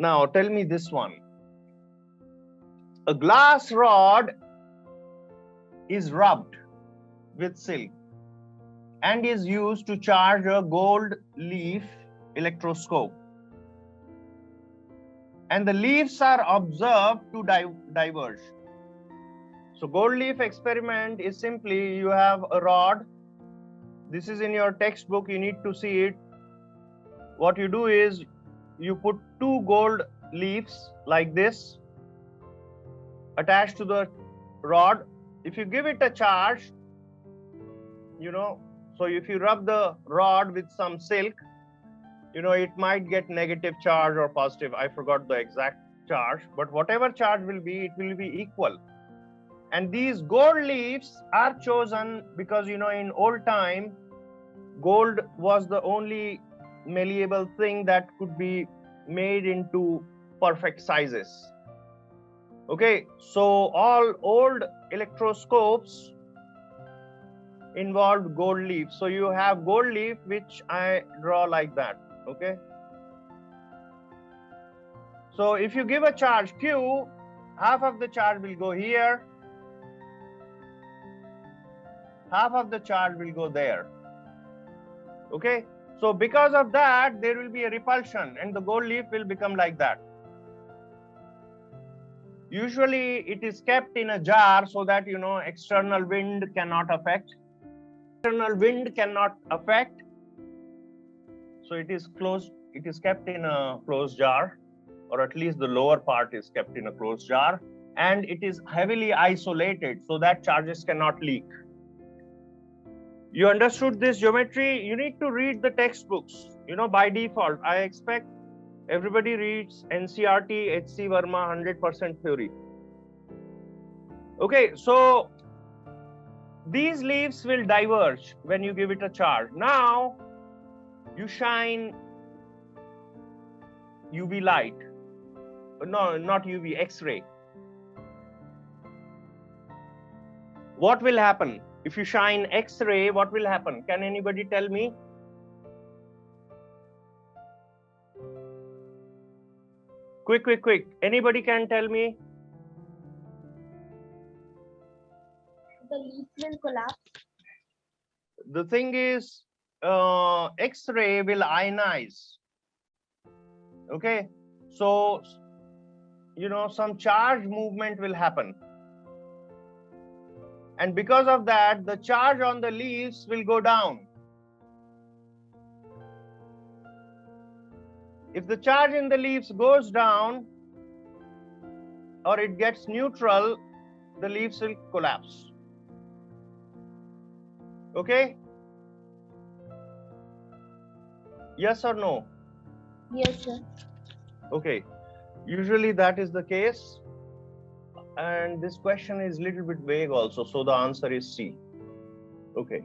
Now tell me this one. A glass rod is rubbed with silk and is used to charge a gold leaf electroscope. And the leaves are observed to diverge. So gold leaf experiment is simply you have a rod. This is in your textbook, you need to see it. What you do is you put two gold leaves like this attached to the rod. If you give it a charge, so if you rub the rod with some silk, it might get negative charge or positive. I forgot the exact charge, but whatever charge will be, it will be equal. And these gold leaves are chosen because, in old time, gold was the only malleable thing that could be made into perfect sizes. Okay, so all old electroscopes involved gold leaf. So you have gold leaf, which I draw like that. Okay. So if you give a charge Q, half of the charge will go here, half of the charge will go there. Okay. So because of that, there will be a repulsion and the gold leaf will become like that. Usually it is kept in a jar so that, external wind cannot affect. External wind cannot affect. So it is closed. It is kept in a closed jar, or at least the lower part is kept in a closed jar, and it is heavily isolated so that charges cannot leak. You understood this geometry? You need to read the textbooks. By default, I expect everybody reads NCERT, H.C. Verma 100% theory. Okay, so these leaves will diverge when you give it a charge. Now, you shine UV light. No, not UV, X-ray. What will happen? If you shine X-ray, what will happen? Can anybody tell me? Quick. Anybody can tell me? The leaf will collapse. The thing is, X-ray will ionize. Okay, so some charge movement will happen, and because of that, the charge on the leaves will go down. If the charge in the leaves goes down or it gets neutral, the leaves will collapse. Okay? Yes or no? Yes, sir. Okay. Usually that is the case. And this question is a little bit vague also. So the answer is C. Okay.